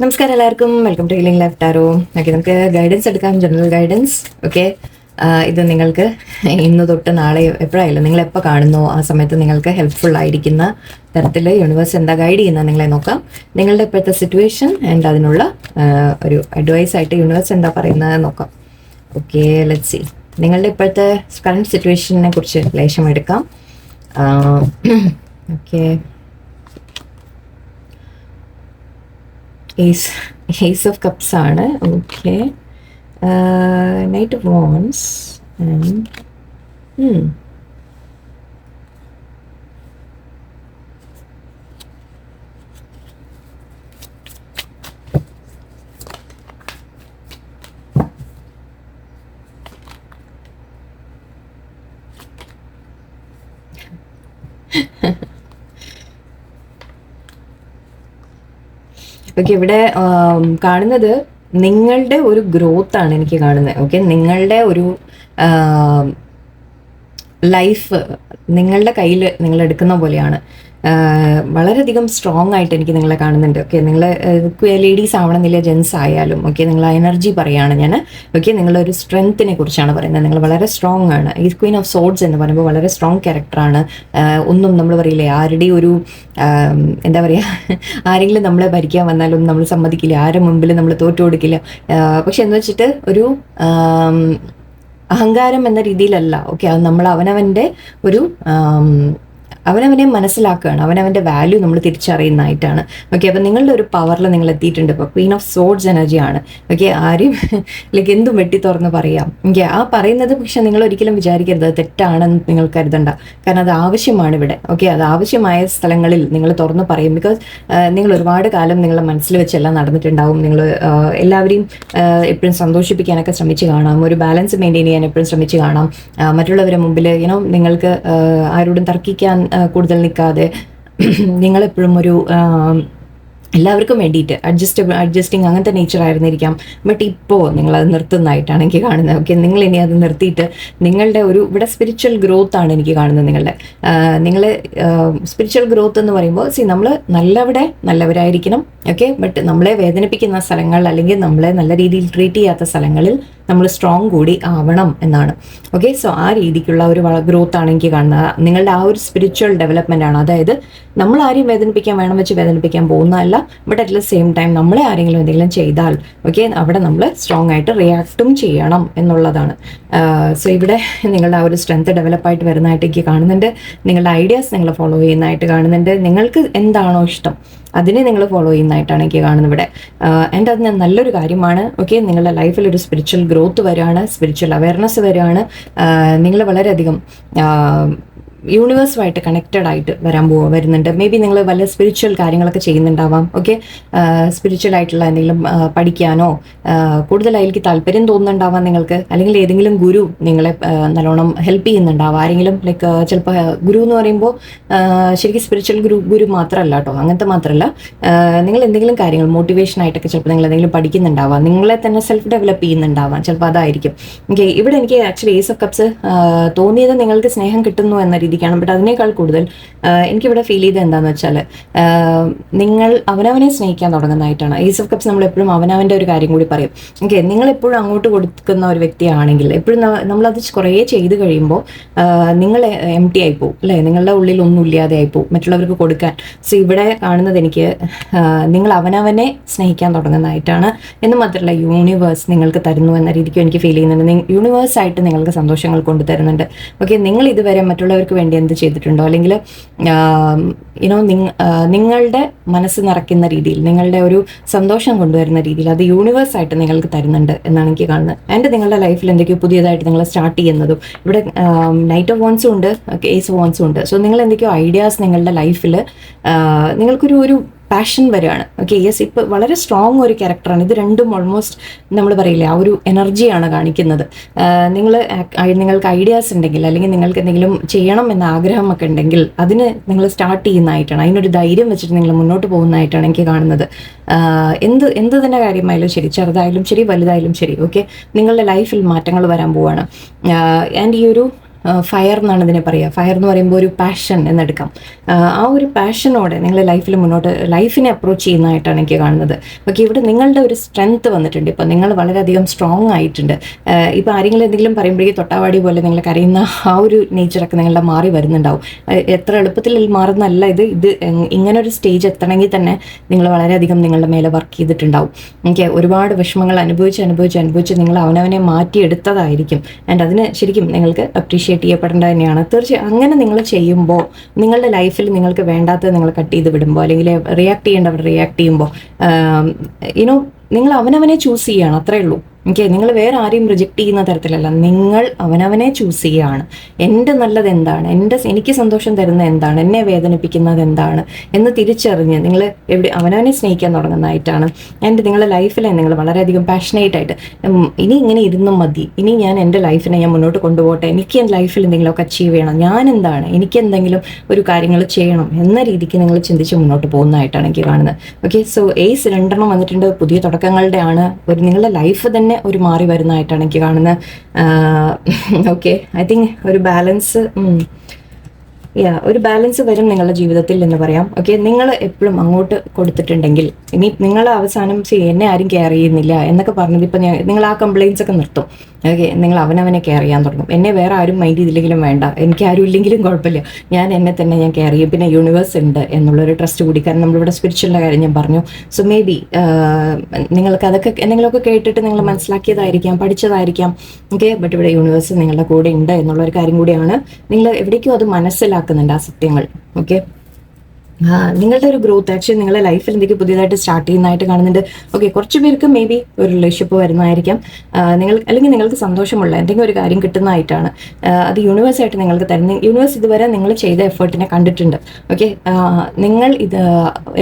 നമസ്കാരം എല്ലാവർക്കും, welcome to healing life tarot. Okay, നമുക്ക് ഗൈഡൻസ് എടുക്കാം, ജനറൽ ഗൈഡൻസ്. ഓക്കെ, ഇത് നിങ്ങൾക്ക് ഇന്ന് തൊട്ട് നാളെ എപ്പോഴായാലും നിങ്ങൾ എപ്പോൾ കാണുന്നോ ആ സമയത്ത് നിങ്ങൾക്ക് ഹെൽപ്ഫുൾ ആയിരിക്കുന്ന തരത്തിൽ യൂണിവേഴ്സ് എന്താ ഗൈഡ് ചെയ്യുന്നത് നിങ്ങളെ നോക്കാം. നിങ്ങളുടെ ഇപ്പോഴത്തെ സിറ്റുവേഷൻ ആൻഡ് അതിനുള്ള ഒരു അഡ്വൈസ് ആയിട്ട് യൂണിവേഴ്സ് എന്താ പറയുന്നത് നോക്കാം. Okay, let's see. നിങ്ങളുടെ ഇപ്പോഴത്തെ കറണ്ട് സിറ്റുവേഷനെ കുറിച്ച് ലേശം എടുക്കാം. ഓക്കെ, Ace of Cups ആണ്. Okay, Knight of Wands and okay, ഇവിടെ കാണുന്നത് നിങ്ങളുടെ ഒരു ഗ്രോത്ത് ആണ് എനിക്ക് കാണുന്നത്. ഓക്കെ, നിങ്ങളുടെ ഒരു ലൈഫ് നിങ്ങളുടെ കയ്യിൽ നിങ്ങൾ എടുക്കുന്ന പോലെയാണ്. വളരെയധികം സ്ട്രോങ് ആയിട്ട് എനിക്ക് നിങ്ങളെ കാണുന്നുണ്ട്. ഓക്കെ, നിങ്ങൾ ലേഡീസ് ആവണമെന്നില്ല, ജെൻസ് ആയാലും. ഓക്കെ, നിങ്ങൾ എനർജി പറയുകയാണ് ഞാൻ. ഓക്കെ, നിങ്ങളൊരു സ്ട്രെങ്ത്തിനെ കുറിച്ചാണ് പറയുന്നത്. നിങ്ങൾ വളരെ സ്ട്രോങ് ആണ്. ഈ ക്വീൻ ഓഫ് സോഡ്സ് എന്ന് പറയുമ്പോൾ വളരെ സ്ട്രോങ് ക്യാരക്ടറാണ്. ഒന്നും നമ്മൾ പറയില്ലേ, ആരുടെയും ഒരു എന്താ പറയുക, ആരെങ്കിലും നമ്മളെ ഭരിക്കാൻ വന്നാലും നമ്മൾ സമ്മതിക്കില്ല, ആരുടെ മുമ്പിൽ നമ്മൾ തോറ്റു കൊടുക്കില്ല. പക്ഷെ എന്ന് വെച്ചിട്ട് ഒരു അഹങ്കാരം എന്ന രീതിയിലല്ല. ഓക്കെ, അത് നമ്മൾ അവനവനെ മനസ്സിലാക്കുകയാണ്, അവനവൻ്റെ വാല്യൂ നമ്മൾ തിരിച്ചറിയുന്നതായിട്ടാണ്. ഓക്കെ, അപ്പം നിങ്ങളുടെ ഒരു പവറിൽ നിങ്ങൾ എത്തിയിട്ടുണ്ട്. ഇപ്പോൾ ക്വീൻ ഓഫ് സോഡ്സ് എനർജിയാണ്. ഓക്കെ, ആരും ലൈക്ക് എന്തും വെട്ടി തുറന്ന് പറയാം. ഓക്കെ, ആ പറയുന്നത് പക്ഷെ നിങ്ങൾ ഒരിക്കലും വിചാരിക്കരുത് അത് തെറ്റാണെന്ന് നിങ്ങൾ കരുതണ്ട. കാരണം അത് ആവശ്യമാണ് ഇവിടെ. ഓക്കെ, അത് ആവശ്യമായ സ്ഥലങ്ങളിൽ നിങ്ങൾ തുറന്ന് പറയും. ബിക്കോസ് നിങ്ങൾ ഒരുപാട് കാലം നിങ്ങളുടെ മനസ്സിൽ വെച്ചെല്ലാം നടന്നിട്ടുണ്ടാവും. നിങ്ങൾ എല്ലാവരെയും എപ്പോഴും സന്തോഷിപ്പിക്കാനൊക്കെ ശ്രമിച്ച് കാണാം, ഒരു ബാലൻസ് മെയിൻറ്റെയിൻ ചെയ്യാൻ എപ്പോഴും ശ്രമിച്ച് കാണാം. മറ്റുള്ളവരുടെ മുമ്പിൽ നിങ്ങൾക്ക് ആരോടും തർക്കിക്കാൻ കൂടുതൽ നിൽക്കാതെ നിങ്ങളെപ്പോഴും ഒരു എല്ലാവർക്കും വേണ്ടിയിട്ട് അഡ്ജസ്റ്റിങ് അങ്ങനത്തെ നേച്ചർ ആയിരുന്നിരിക്കാം. ബട്ട് ഇപ്പോൾ നിങ്ങളത് നിർത്തുന്നതായിട്ടാണ് എനിക്ക് കാണുന്നത്. ഓക്കെ, നിങ്ങൾ ഇനി അത് നിർത്തിയിട്ട് നിങ്ങളുടെ ഒരു ഇവിടെ സ്പിരിച്വൽ ഗ്രോത്ത് ആണ് എനിക്ക് കാണുന്നത്. നിങ്ങൾ സ്പിരിച്വൽ ഗ്രോത്ത് എന്ന് പറയുമ്പോൾ നമ്മൾ നല്ലവരായിരിക്കണം. ഓക്കെ, ബട്ട് നമ്മളെ വേദനിപ്പിക്കുന്ന സ്ഥലങ്ങൾ അല്ലെങ്കിൽ നമ്മളെ നല്ല രീതിയിൽ ട്രീറ്റ് ചെയ്യാത്ത സ്ഥലങ്ങളിൽ നമ്മൾ സ്ട്രോങ് കൂടി ആവണം എന്നാണ്. ഓക്കെ, സോ ആ രീതിക്കുള്ള ഒരു ഗ്രോത്ത് ആണ് എനിക്ക് കാണുന്നത്. നിങ്ങളുടെ ആ ഒരു സ്പിരിച്വൽ ഡെവലപ്മെൻ്റ് ആണ്. അതായത് നമ്മൾ ആരെയും വേദനിപ്പിക്കാൻ പോകുന്നതല്ല, but at the same time നമ്മളെ ആരെങ്കിലും എന്തെങ്കിലും ചെയ്താൽ ഓക്കെ അവിടെ നമ്മൾ സ്ട്രോങ് ആയിട്ട് റിയാക്റ്റും ചെയ്യണം എന്നുള്ളതാണ്. സോ ഇവിടെ നിങ്ങളുടെ ആ ഒരു സ്ട്രെങ്ത് ഡെവലപ്പായിട്ട് വരുന്നതായിട്ട് എനിക്ക് കാണുന്നുണ്ട്. നിങ്ങളുടെ ഐഡിയാസ് നിങ്ങൾ ഫോളോ ചെയ്യുന്നതായിട്ട് കാണുന്നുണ്ട്. നിങ്ങൾക്ക് എന്താണോ ഇഷ്ടം അതിനെ നിങ്ങൾ ഫോളോ ചെയ്യുന്നതായിട്ടാണ് എനിക്ക് കാണുന്നത് ഇവിടെ. ആൻഡ് അത് നല്ലൊരു കാര്യമാണ്. ഓക്കെ, നിങ്ങളുടെ ലൈഫിൽ ഒരു സ്പിരിച്വൽ ഗ്രോത്ത് വരികയാണ്, സ്പിരിച്വൽ അവയർനെസ് വരികയാണ്. നിങ്ങൾ വളരെയധികം യൂണിവേഴ്സുമായിട്ട് കണക്റ്റഡ് ആയിട്ട് വരുന്നുണ്ട്. മേ ബി നിങ്ങൾ വല്ല സ്പിരിച്വൽ കാര്യങ്ങളൊക്കെ ചെയ്യുന്നുണ്ടാവാം. ഓക്കെ, സ്പിരിച്വൽ ആയിട്ടുള്ള എന്തെങ്കിലും പഠിക്കാനോ കൂടുതൽ അതിലേക്ക് താല്പര്യം തോന്നുന്നുണ്ടാവാം നിങ്ങൾക്ക്. അല്ലെങ്കിൽ ഏതെങ്കിലും ഗുരു നിങ്ങളെ നല്ലോണം ഹെൽപ്പ് ചെയ്യുന്നുണ്ടാവാം. ആരെങ്കിലും ലൈക്ക് ചിലപ്പോൾ ഗുരു എന്ന് പറയുമ്പോൾ ശരിക്കും സ്പിരിച്വൽ ഗുരു മാത്രമല്ല കേട്ടോ, അങ്ങനത്തെ മാത്രമല്ല. നിങ്ങൾ എന്തെങ്കിലും കാര്യങ്ങൾ മോട്ടിവേഷൻ ആയിട്ടൊക്കെ ചിലപ്പോൾ നിങ്ങൾ എന്തെങ്കിലും പഠിക്കുന്നുണ്ടാവാം, നിങ്ങളെ തന്നെ സെൽഫ് ഡെവലപ്പ് ചെയ്യുന്നുണ്ടാവാം, ചിലപ്പോൾ അതായിരിക്കും. ഓക്കെ, ഇവിടെ എനിക്ക് ആക്ച്വലി ഏസ് ഓഫ് കപ്സ് തോന്നിയത് നിങ്ങൾക്ക് സ്നേഹം കിട്ടുന്നു എന്ന രീതിക്കാണ്. ബട്ട് അതിനേക്കാൾ കൂടുതൽ എനിക്കിവിടെ ഫീൽ ചെയ്തത് എന്താണെന്ന് വെച്ചാൽ നിങ്ങൾ അവനവനെ സ്നേഹിക്കാൻ തുടങ്ങുന്നതായിട്ടാണ്. ഏസ് ഓഫ് കപ്സ് നമ്മൾ എപ്പോഴും അവനവൻ്റെ ഒരു കാര്യം കൂടി പറയും. ഓക്കെ, നിങ്ങളെപ്പോഴും അങ്ങോട്ട് കൊടുക്കുന്ന ഒരു വ്യക്തിയാണെങ്കിൽ എപ്പോഴും നമ്മളത് കുറേ ചെയ്ത് കഴിയുമ്പോൾ നിങ്ങൾ എം ടി ആയിപ്പോവും അല്ലേ, നിങ്ങളുടെ ഉള്ളിൽ ഒന്നും ഇല്ലാതെ ആയിപ്പോവും മറ്റുള്ളവർക്ക് കൊടുക്കാൻ. സോ ഇവിടെ കാണുന്നത് എനിക്ക് നിങ്ങൾ അവനവനെ സ്നേഹിക്കാൻ തുടങ്ങുന്നതായിട്ടാണ്. എന്ന് മാത്രമല്ല യൂണിവേഴ്സ് നിങ്ങൾക്ക് തരുന്നു എന്ന രീതിക്ക് എനിക്ക് ഫീൽ ചെയ്യുന്നുണ്ട്. യൂണിവേഴ്സായിട്ട് നിങ്ങൾക്ക് സന്തോഷങ്ങൾ കൊണ്ടുതരുന്നുണ്ട്. ഓക്കെ, നിങ്ങൾ ഇതുവരെ മറ്റുള്ളവർക്ക് വേണ്ടി എന്ത് ചെയ്തിട്ടുണ്ടോ, അല്ലെങ്കിൽ നിങ്ങളുടെ മനസ്സ് നിറയ്ക്കുന്ന രീതിയിൽ നിങ്ങളുടെ ഒരു സന്തോഷം കൊണ്ടുവരുന്ന രീതിയിൽ അത് യൂണിവേഴ്സായിട്ട് നിങ്ങൾക്ക് തരുന്നുണ്ട് എന്നാണ് എനിക്ക് കാണുന്നത്. ആൻഡ് നിങ്ങളുടെ ലൈഫിൽ എന്തൊക്കെയോ പുതിയതായിട്ട് നിങ്ങൾ സ്റ്റാർട്ട് ചെയ്യുന്നതും ഇവിടെ നൈറ്റ് ഓഫ് വോൺസും ഉണ്ട്, ഏസ് ഓഫ് വോൺസും ഉണ്ട്. സോ നിങ്ങൾ എന്തൊക്കെയോ ഐഡിയാസ് നിങ്ങളുടെ ലൈഫിൽ നിങ്ങൾക്കൊരു പാഷൻ വരികയാണ്. ഓക്കെ, യെസ്, ഇപ്പോൾ വളരെ സ്ട്രോങ് ഒരു ക്യാരക്ടറാണ്. ഇത് രണ്ടും ഓൾമോസ്റ്റ് നമ്മൾ പറയില്ലേ ആ ഒരു എനർജിയാണ് കാണിക്കുന്നത്. നിങ്ങൾക്ക് ഐഡിയാസ് ഉണ്ടെങ്കിൽ അല്ലെങ്കിൽ നിങ്ങൾക്ക് എന്തെങ്കിലും ചെയ്യണം എന്ന ആഗ്രഹമൊക്കെ ഉണ്ടെങ്കിൽ അതിന് നിങ്ങൾ സ്റ്റാർട്ട് ചെയ്യുന്നതായിട്ടാണ്, അതിനൊരു ധൈര്യം വെച്ചിട്ട് നിങ്ങൾ മുന്നോട്ട് പോകുന്നതായിട്ടാണ് എനിക്ക് കാണുന്നത്. എന്ത് തന്നെ കാര്യമായാലും ശരി, ചെറുതായാലും ശരി വലുതായാലും ശരി, ഓക്കെ, നിങ്ങളുടെ ലൈഫിൽ മാറ്റങ്ങൾ വരാൻ പോവാണ്. ആൻഡ് ഈ ഒരു ഫയർ എന്നാണ് ഇതിനെ പറയുക. ഫയർ എന്ന് പറയുമ്പോൾ ഒരു പാഷൻ എന്നെടുക്കാം. ആ ഒരു പാഷനോടെ നിങ്ങൾ ലൈഫിൽ മുന്നോട്ട് ലൈഫിനെ അപ്രോച്ച് ചെയ്യുന്നതായിട്ടാണ് എനിക്ക് കാണുന്നത്. ഓക്കെ, ഇവിടെ നിങ്ങളുടെ ഒരു സ്ട്രെങ്ത് വന്നിട്ടുണ്ട്. ഇപ്പോൾ നിങ്ങൾ വളരെയധികം സ്ട്രോങ് ആയിട്ടുണ്ട്. ഇപ്പോൾ ആരെങ്കിലും എന്തെങ്കിലും പറയുമ്പോഴേക്കും തൊട്ടാവാടി പോലെ നിങ്ങൾ കരയുന്ന ആ ഒരു നേച്ചറൊക്കെ നിങ്ങളുടെ മാറി വരുന്നുണ്ടാവും. എത്ര എളുപ്പത്തിൽ മാറുന്നതല്ല ഇത്. ഇങ്ങനെ ഒരു സ്റ്റേജ് എത്തണമെങ്കിൽ തന്നെ നിങ്ങൾ വളരെയധികം നിങ്ങളുടെ മേലെ വർക്ക് ചെയ്തിട്ടുണ്ടാവും. എനിക്ക് ഒരുപാട് വിഷമങ്ങൾ അനുഭവിച്ച് നിങ്ങൾ അവനവനെ മാറ്റിയെടുത്തതായിരിക്കും. ആൻഡ് അതിന് ശരിക്കും നിങ്ങൾക്ക് അപ്രീഷിയേറ്റ് ചെയ്യപ്പെടേണ്ടത് തന്നെയാണ്. തീർച്ചയായും അങ്ങനെ നിങ്ങൾ ചെയ്യുമ്പോൾ നിങ്ങളുടെ ലൈഫിൽ നിങ്ങൾക്ക് വേണ്ടാത്തത് നിങ്ങൾ കട്ട് ചെയ്ത് വിടുമ്പോൾ, അല്ലെങ്കിൽ റിയാക്ട് ചെയ്യേണ്ടവർ റിയാക്ട് ചെയ്യുമ്പോൾ, നിങ്ങൾ അവനവനെ ചൂസ് ചെയ്യുകയാണ്. അത്രേ ഉള്ളൂ. ഓക്കെ, നിങ്ങൾ വേറെ ആരെയും റിജക്റ്റ് ചെയ്യുന്ന തരത്തിലല്ല, നിങ്ങൾ അവനവനെ ചൂസ് ചെയ്യുകയാണ്. എൻ്റെ നല്ലത് എന്താണ്, എനിക്ക് സന്തോഷം തരുന്നത് എന്താണ്, എന്നെ വേദനിപ്പിക്കുന്നത് എന്താണ് എന്ന് തിരിച്ചറിഞ്ഞ് നിങ്ങൾ അവനവനെ സ്നേഹിക്കാൻ തുടങ്ങുന്നതായിട്ടാണ്. ആൻഡ് നിങ്ങളുടെ ലൈഫിലെ നിങ്ങൾ വളരെയധികം പാഷനേറ്റ് ആയിട്ട് ഇനി ഇങ്ങനെ ഇരുന്നും മതി, ഇനി ഞാൻ എൻ്റെ ലൈഫിനെ ഞാൻ മുന്നോട്ട് കൊണ്ടുപോകട്ടെ, എനിക്ക് എൻ്റെ ലൈഫിൽ എന്തെങ്കിലുമൊക്കെ അച്ചീവ് ചെയ്യണം, ഞാൻ എന്താണ്, എനിക്ക് എന്തെങ്കിലും ഒരു കാര്യങ്ങൾ ചെയ്യണം എന്ന രീതിക്ക് നിങ്ങൾ ചിന്തിച്ച് മുന്നോട്ട് പോകുന്നതായിട്ടാണ് എനിക്ക് കാണുന്നത്. ഓക്കെ, സോ ഏസ് 2 വന്നിട്ടുണ്ട്. പുതിയ തുടക്കങ്ങളുടെ ആണ്. നിങ്ങളുടെ ലൈഫ് തന്നെ ഒരു മാറി വരുന്നതായിട്ടാണ് എനിക്ക് കാണുന്നത്. ഓക്കെ, ഐ തിങ്ക് ഒരു ബാലൻസ് ഒരു ബാലൻസ് വരും നിങ്ങളുടെ ജീവിതത്തിൽ എന്ന് പറയാം. ഓക്കെ, നിങ്ങൾ എപ്പോഴും അങ്ങോട്ട് കൊടുത്തിട്ടുണ്ടെങ്കിൽ ഇനി നിങ്ങൾ അവസാനം എന്നെ ആരും കെയർ ചെയ്യുന്നില്ല എന്നൊക്കെ പറഞ്ഞത് ഇപ്പം നിങ്ങൾ ആ കംപ്ലയിൻസ് ഒക്കെ നിർത്തും. ഓക്കെ, നിങ്ങൾ അവനവനെ കെയർ ചെയ്യാൻ തുടങ്ങും. എന്നെ വേറെ ആരും മൈൻഡ് ചെയ്തില്ലെങ്കിലും വേണ്ട, എനിക്ക് ആരും ഇല്ലെങ്കിലും കുഴപ്പമില്ല, ഞാൻ എന്നെ തന്നെ ഞാൻ കെയർ ചെയ്യും. പിന്നെ യൂണിവേഴ്സ് ഉണ്ട് എന്നുള്ളൊരു ട്രസ്റ്റ് കൂടി. കാരണം നമ്മളിവിടെ സ്പിരിച്വലിൻ്റെ കാര്യം ഞാൻ പറഞ്ഞു. സോ മേ ബി നിങ്ങൾക്ക് അതൊക്കെ എന്തെങ്കിലുമൊക്കെ കേട്ടിട്ട് നിങ്ങൾ മനസ്സിലാക്കിയതായിരിക്കാം, പഠിച്ചതായിരിക്കാം. ഓക്കെ, ബട്ട് ഇവിടെ യൂണിവേഴ്സ് നിങ്ങളുടെ കൂടെ ഉണ്ട് എന്നുള്ളൊരു കാര്യം കൂടിയാണ്. നിങ്ങൾ എവിടേക്കും അത് മനസ്സിലാക്കുന്നുണ്ട് ആ സത്യങ്ങൾ. ഓക്കെ, നിങ്ങളുടെ ഒരു ഗ്രോത്ത് ആക്ച്വലി നിങ്ങളുടെ ലൈഫിൽ എന്തെങ്കിലും പുതിയതായിട്ട് സ്റ്റാർട്ട് ചെയ്യുന്നതായിട്ട് കാണുന്നുണ്ട്. ഓക്കെ, കുറച്ച് പേർക്ക് മേ ബി ഒരു റിലേഷൻഷിപ്പ് വരുന്നതായിരിക്കാം. അല്ലെങ്കിൽ നിങ്ങൾക്ക് സന്തോഷമുള്ള എന്തെങ്കിലും ഒരു കാര്യം കിട്ടുന്നതായിട്ടാണ്. അത് യൂണിവേഴ്സായിട്ട് നിങ്ങൾക്ക് തരുന്ന യൂണിവേഴ്സ് ഇതുവരെ നിങ്ങൾ ചെയ്ത എഫേർട്ടിനെ കണ്ടിട്ടുണ്ട്. ഓക്കെ, നിങ്ങൾ ഇത്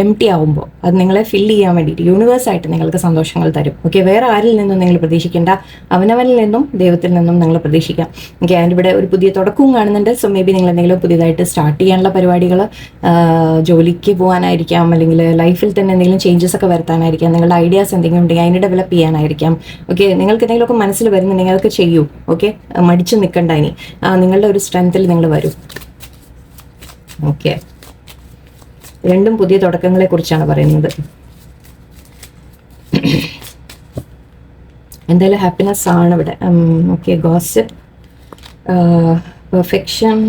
എംപ്റ്റി ആവുമ്പോൾ അത് നിങ്ങളെ ഫില്ല് ചെയ്യാൻ വേണ്ടിയിട്ട് യൂണിവേഴ്സായിട്ട് നിങ്ങൾക്ക് സന്തോഷങ്ങൾ തരും. ഓക്കെ, വേറെ ആരിൽ നിന്നും നിങ്ങൾ പ്രതീക്ഷിക്കേണ്ട, അവനവനിൽ നിന്നും ദൈവത്തിൽ നിന്നും നിങ്ങൾ പ്രതീക്ഷിക്കാം. ഓക്കെ, ആൻഡ് ഇവിടെ ഒരു പുതിയ തുടക്കവും കാണുന്നുണ്ട്. സോ മേ ബി നിങ്ങൾ എന്തെങ്കിലും പുതിയതായിട്ട് സ്റ്റാർട്ട് ചെയ്യാനുള്ള പരിപാടികൾ, ജോലിക്ക് പോകാനായിരിക്കാം, അല്ലെങ്കിൽ ലൈഫിൽ തന്നെ എന്തെങ്കിലും ചേഞ്ചസ് ഒക്കെ വരുത്താനായിരിക്കാം, നിങ്ങളുടെ ഐഡിയാസ് എന്തെങ്കിലും ഉണ്ടെങ്കിൽ അതിനെ ഡെവലപ്പ് ചെയ്യാനായിരിക്കാം. ഓക്കെ, നിങ്ങൾക്ക് എന്തെങ്കിലുമൊക്കെ മനസ്സിൽ വരുന്നുണ്ടെങ്കിൽ അതൊക്കെ ചെയ്യൂ. ഓക്കെ, മടിച്ചു നിൽക്കണ്ട. ഇനി നിങ്ങളുടെ ഒരു സ്ട്രെങ്ത്തിൽ നിങ്ങൾ വരും. ഓക്കെ, രണ്ടും പുതിയ തുടക്കങ്ങളെ കുറിച്ചാണ് പറയുന്നത്. എന്തായാലും ഹാപ്പിനെസ് ആണ് ഇവിടെ. Okay, gossip, perfection,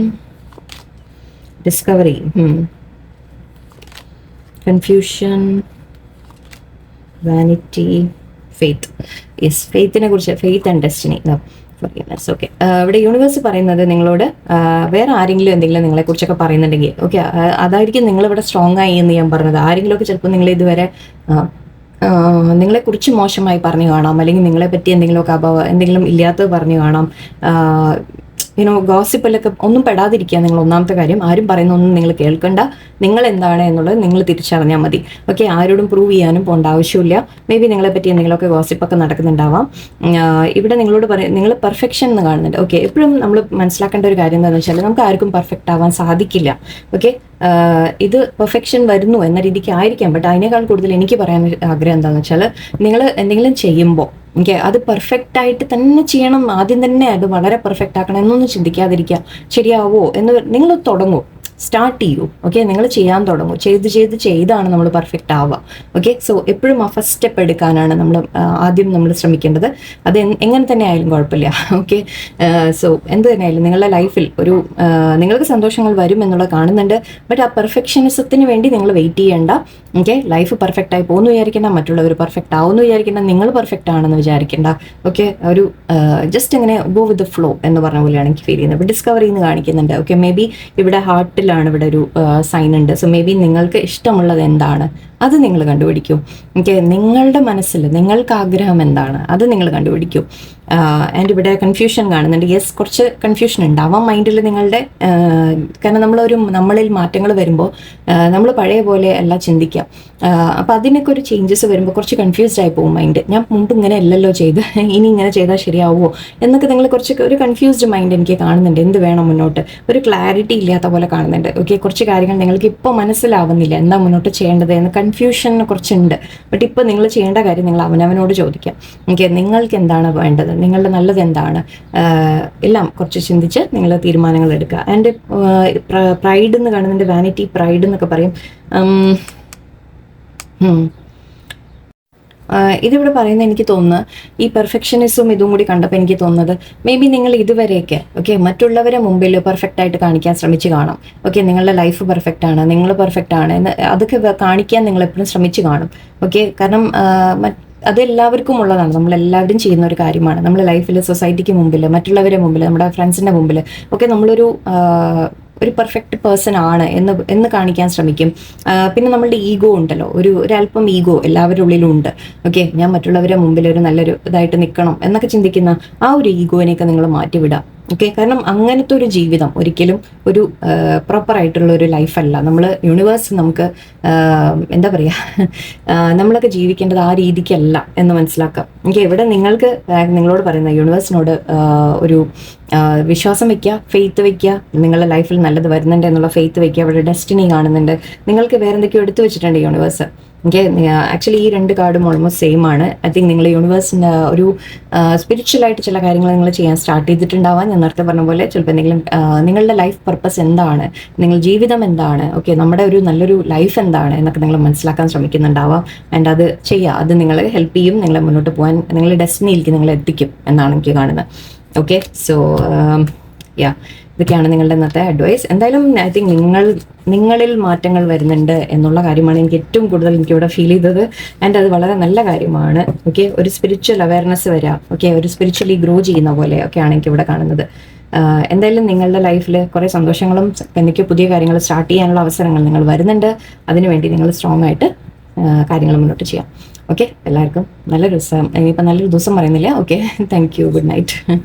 discovery, confusion, vanity, faith. Yes, ഫെയ്ത്തിനെ കുറിച്ച്, faith and destiny, forgiveness. Okay, ഇവിടെ യൂണിവേഴ്സ് പറയുന്നത് നിങ്ങളോട് വേറെ ആരെങ്കിലും എന്തെങ്കിലും നിങ്ങളെക്കുറിച്ചൊക്കെ പറയുന്നുണ്ടെങ്കിൽ ഓക്കെ, അതായിരിക്കും നിങ്ങളിവിടെ സ്ട്രോങ് ആയി എന്ന് ഞാൻ പറഞ്ഞത്. ആരെങ്കിലുമൊക്കെ ചിലപ്പോൾ നിങ്ങൾ ഇതുവരെ നിങ്ങളെക്കുറിച്ച് മോശമായി പറഞ്ഞു കാണാം, അല്ലെങ്കിൽ നിങ്ങളെ പറ്റി എന്തെങ്കിലുമൊക്കെ എന്തെങ്കിലും ഇല്ലാത്തത് പറഞ്ഞു കാണാം. ഗോസിപ്പിലൊക്കെ ഒന്നും പെടാതിരിക്കുക. നിങ്ങൾ ഒന്നാമത്തെ കാര്യം, ആരും പറയുന്നൊന്നും നിങ്ങൾ കേൾക്കണ്ട. നിങ്ങൾ എന്താണ് എന്നുള്ളത് നിങ്ങൾ തിരിച്ചറിഞ്ഞാൽ മതി. ഓക്കെ, ആരോടും പ്രൂവ് ചെയ്യാനും പോകേണ്ട ആവശ്യമില്ല. മേ ബി നിങ്ങളെ പറ്റി എന്തെങ്കിലുമൊക്കെ ഗോസിപ്പൊക്കെ നടക്കുന്നുണ്ടാവാം. ഇവിടെ നിങ്ങളോട് നിങ്ങൾ പെർഫെക്ഷൻ എന്ന് കാണുന്നുണ്ട്. ഓക്കെ, എപ്പോഴും നമ്മൾ മനസ്സിലാക്കേണ്ട ഒരു കാര്യം എന്താണെന്ന് വെച്ചാൽ നമുക്ക് ആർക്കും പെർഫെക്റ്റ് ആവാൻ സാധിക്കില്ല. ഓക്കെ, ഇത് പെർഫെക്ഷൻ വരുന്നു എന്ന രീതിക്ക് ആയിരിക്കാം. ബട്ട് അതിനേക്കാൾ കൂടുതൽ എനിക്ക് പറയാൻ ആഗ്രഹം എന്താണെന്ന് വെച്ചാൽ, നിങ്ങൾ എന്തെങ്കിലും ചെയ്യുമ്പോൾ ഓക്കെ, അത് പെർഫെക്റ്റ് ആയിട്ട് തന്നെ ചെയ്യണം. ആദ്യം തന്നെ അത് വളരെ പെർഫെക്റ്റ് ആക്കണം എന്നൊന്നും ചിന്തിക്കാതിരിക്കുക. ശരിയാവോ എന്ന് നിങ്ങൾ തുടങ്ങൂ, സ്റ്റാർട്ട് ചെയ്യൂ. ഓക്കെ, നിങ്ങൾ ചെയ്യാൻ തുടങ്ങും. ചെയ്താണ് നമ്മൾ പെർഫെക്റ്റ് ആവുക. ഓക്കെ, സോ എപ്പോഴും ആ ഫസ്റ്റ് സ്റ്റെപ്പ് എടുക്കാനാണ് ആദ്യം നമ്മൾ ശ്രമിക്കേണ്ടത്. അത് എങ്ങനെ തന്നെ ആയാലും കുഴപ്പമില്ല. ഓക്കെ, സോ എന്ത് തന്നെ ആയാലും നിങ്ങളുടെ ലൈഫിൽ നിങ്ങൾക്ക് സന്തോഷങ്ങൾ വരും എന്നുള്ളത് കാണുന്നുണ്ട്. ബട്ട് ആ പെർഫെക്ഷനിസത്തിന് വേണ്ടി നിങ്ങൾ വെയിറ്റ് ചെയ്യേണ്ട. ഓക്കെ, ലൈഫ് പെർഫെക്റ്റ് ആയി പോകുന്നു വിചാരിക്കേണ്ട, മറ്റുള്ളവർ പെർഫെക്റ്റ് ആവുമെന്ന് വിചാരിക്കേണ്ട, നിങ്ങൾ പെർഫെക്റ്റ് ആണെന്ന് വിചാരിക്കേണ്ട. ഓക്കെ, ഒരു ജസ്റ്റ് ഇങ്ങനെ ഗോ വിത്ത് ദ ഫ്ലോ എന്ന് പറഞ്ഞ പോലെയാണ് എനിക്ക് ഫീൽ ചെയ്യുന്നത്. ഡിസ്കവറി എന്ന് കാണിക്കുന്നുണ്ട്. ഓക്കെ, മേ ബി ഇവിടെ ഹാർട്ടിലാണ് ഇവിടെ ഒരു സൈൻ ഉണ്ട്. സോ മേ ബി നിങ്ങൾക്ക് ഇഷ്ടമുള്ളത് എന്താണ് അത് നിങ്ങൾ കണ്ടുപിടിക്കും. ഓക്കെ, നിങ്ങളുടെ മനസ്സിൽ നിങ്ങൾക്ക് ആഗ്രഹം എന്താണ് അത് നിങ്ങൾ കണ്ടുപിടിക്കും. ആൻഡ് ഇവിടെ കൺഫ്യൂഷൻ കാണുന്നുണ്ട്. യെസ്, കുറച്ച് കൺഫ്യൂഷൻ ഉണ്ടാവാം മൈൻഡിൽ നിങ്ങളുടെ. കാരണം നമ്മളിൽ മാറ്റങ്ങൾ വരുമ്പോൾ നമ്മൾ പഴയ പോലെ അല്ല ചിന്തിക്കുക. അപ്പം അതിനൊക്കെ ഒരു ചേഞ്ചസ് വരുമ്പോൾ കുറച്ച് കൺഫ്യൂസ്ഡ് ആയി പോകും മൈൻഡ്. ഞാൻ മുമ്പ് ഇങ്ങനെ അല്ലല്ലോ ചെയ്ത്, ഇനി ഇങ്ങനെ ചെയ്താൽ ശരിയാവുമോ എന്നൊക്കെ നിങ്ങൾ കുറച്ചൊക്കെ ഒരു കൺഫ്യൂസ്ഡ് മൈൻഡ് എനിക്ക് കാണുന്നുണ്ട്. എന്ത് വേണം മുന്നോട്ട്, ഒരു ക്ലാരിറ്റി ഇല്ലാത്ത പോലെ കാണുന്നുണ്ട്. ഓക്കെ, കുറച്ച് കാര്യങ്ങൾ നിങ്ങൾക്ക് ഇപ്പോൾ മനസ്സിലാവുന്നില്ല എന്താ മുന്നോട്ട് ചെയ്യേണ്ടത് എന്ന് കൺഫ്യൂഷൻ കുറച്ചുണ്ട്. ബട്ട് ഇപ്പോൾ നിങ്ങൾ ചെയ്യേണ്ട കാര്യം നിങ്ങൾ അവനവനോട് ചോദിക്കാം. ഓക്കെ, നിങ്ങൾക്ക് എന്താണ് വേണ്ടത്, നിങ്ങളുടെ നല്ലത് എന്താണ്, എല്ലാം കുറച്ച് ചിന്തിച്ച് നിങ്ങൾ തീരുമാനങ്ങൾ എടുക്കുക. ആൻഡ് പ്രൈഡ് എന്ന് കാണുന്നുണ്ട്, വാനിറ്റി, പ്രൈഡ് എന്നൊക്കെ പറയും. ഇതിവിടെ പറയുന്നത് എനിക്ക് തോന്നുന്നു ഈ പെർഫെക്ഷനിസവും ഇതും കൂടി കണ്ടപ്പോൾ എനിക്ക് തോന്നുന്നത് മേ ബി നിങ്ങൾ ഇതുവരെയൊക്കെ ഓക്കെ മറ്റുള്ളവരെ മുമ്പിൽ പെർഫെക്റ്റ് ആയിട്ട് കാണിക്കാൻ ശ്രമിച്ച് കാണും. ഓക്കെ, നിങ്ങളുടെ ലൈഫ് പെർഫെക്റ്റ് ആണ്, നിങ്ങൾ പെർഫെക്റ്റ് ആണ് എന്ന് അതൊക്കെ കാണിക്കാൻ നിങ്ങൾ എപ്പോഴും ശ്രമിച്ച് കാണും. ഓക്കെ, കാരണം അത് എല്ലാവർക്കും ഉള്ളതാണ്, നമ്മളെല്ലാവരും ചെയ്യുന്ന ഒരു കാര്യമാണ്. നമ്മൾ ലൈഫിൽ സൊസൈറ്റിക്ക് മുമ്പിൽ, മറ്റുള്ളവരെ മുമ്പിൽ, നമ്മുടെ ഫ്രണ്ട്സിൻ്റെ മുമ്പിൽ ഒക്കെ നമ്മളൊരു പെർഫെക്റ്റ് പേഴ്സൺ ആണ് എന്ന് കാണിക്കാൻ ശ്രമിക്കും. പിന്നെ നമ്മളുടെ ഈഗോ ഉണ്ടല്ലോ, ഒരല്പം ഈഗോ എല്ലാവരുടെ ഉള്ളിലും ഉണ്ട്. ഓക്കെ, ഞാൻ മറ്റുള്ളവരുടെ മുമ്പിൽ ഒരു നല്ലൊരു ഇതായിട്ട് നിൽക്കണം എന്നൊക്കെ ചിന്തിക്കുന്ന ആ ഒരു ഈഗോനെയൊക്കെ നിങ്ങൾ മാറ്റിവിടാം. ഓക്കെ, കാരണം അങ്ങനത്തെ ഒരു ജീവിതം ഒരിക്കലും ഒരു പ്രോപ്പറായിട്ടുള്ള ഒരു ലൈഫല്ല. നമ്മൾ യൂണിവേഴ്സ് നമുക്ക് എന്താ പറയുക, നമ്മളൊക്കെ ജീവിക്കേണ്ടത് ആ രീതിക്കല്ല എന്ന് മനസ്സിലാക്കാം. ഓക്കെ, ഇവിടെ നിങ്ങളോട് പറയുന്ന യൂണിവേഴ്സിനോട് ഒരു വിശ്വാസം വയ്ക്കുക, ഫെയ്ത്ത് വയ്ക്കുക. നിങ്ങളുടെ ലൈഫിൽ നല്ലത് വരുന്നുണ്ട് എന്നുള്ള ഫെയ്ത്ത് വയ്ക്കുക. അവിടെ ഡെസ്റ്റിനി കാണുന്നുണ്ട്. നിങ്ങൾക്ക് വേറെ എന്തൊക്കെയോ എടുത്തു വെച്ചിട്ടുണ്ട് യൂണിവേഴ്സ്. ഓക്കെ, ആക്ച്വലി ഈ 2 കാർഡും ഓൾമോസ്റ്റ് സെയിം ആണ്. ഐ തിങ്ക് നിങ്ങൾ യൂണിവേഴ്സിൻ്റെ ഒരു സ്പിരിച്വലായിട്ട് ചില കാര്യങ്ങൾ നിങ്ങൾ ചെയ്യാൻ സ്റ്റാർട്ട് ചെയ്തിട്ടുണ്ടാവാം. ഞാൻ നേരത്തെ പറഞ്ഞ പോലെ ചിലപ്പോൾ എന്തെങ്കിലും നിങ്ങളുടെ ലൈഫ് പർപ്പസ് എന്താണ്, നിങ്ങൾ ജീവിതം എന്താണ്, ഓക്കെ നമ്മുടെ ഒരു നല്ലൊരു ലൈഫ് എന്താണ് എന്നൊക്കെ നിങ്ങൾ മനസ്സിലാക്കാൻ ശ്രമിക്കുന്നുണ്ടാവാം. ആൻഡ് അത് ചെയ്യുക, അത് നിങ്ങളെ ഹെൽപ്പ് ചെയ്യും, നിങ്ങളെ മുന്നോട്ട് പോകാൻ, നിങ്ങളുടെ ഡെസ്റ്റിനിയിലേക്ക് നിങ്ങളെ എത്തിക്കും എന്നാണ് എനിക്ക് കാണുന്നത്. ഓക്കെ, സോ ഇതൊക്കെയാണ് നിങ്ങളുടെ ഇന്നത്തെ അഡ്വൈസ്. എന്തായാലും ഐ തിങ്ക് നിങ്ങളിൽ മാറ്റങ്ങൾ വരുന്നുണ്ട് എന്നുള്ള കാര്യമാണ് എനിക്ക് ഏറ്റവും കൂടുതൽ എനിക്കിവിടെ ഫീൽ ചെയ്തത്. ആൻഡ് അത് വളരെ നല്ല കാര്യമാണ്. ഓക്കെ, ഒരു സ്പിരിച്വൽ അവയർനെസ് വരാം. ഓക്കെ, ഒരു സ്പിരിച്വലി ഗ്രോ ചെയ്യുന്ന പോലെ ഒക്കെയാണ് എനിക്കിവിടെ കാണുന്നത്. എന്തായാലും നിങ്ങളുടെ ലൈഫിൽ കുറേ സന്തോഷങ്ങളും എനിക്ക് പുതിയ കാര്യങ്ങൾ സ്റ്റാർട്ട് ചെയ്യാനുള്ള അവസരങ്ങൾ നിങ്ങൾ വരുന്നുണ്ട്. അതിനുവേണ്ടി നിങ്ങൾ സ്ട്രോങ് ആയിട്ട് കാര്യങ്ങൾ മുന്നോട്ട് ചെയ്യാം. ഓക്കെ, എല്ലാവർക്കും നല്ലൊരു ദിവസം. ഇനിയിപ്പോൾ നല്ലൊരു ദിവസം പറയുന്നില്ല. Okay, thank you, good night.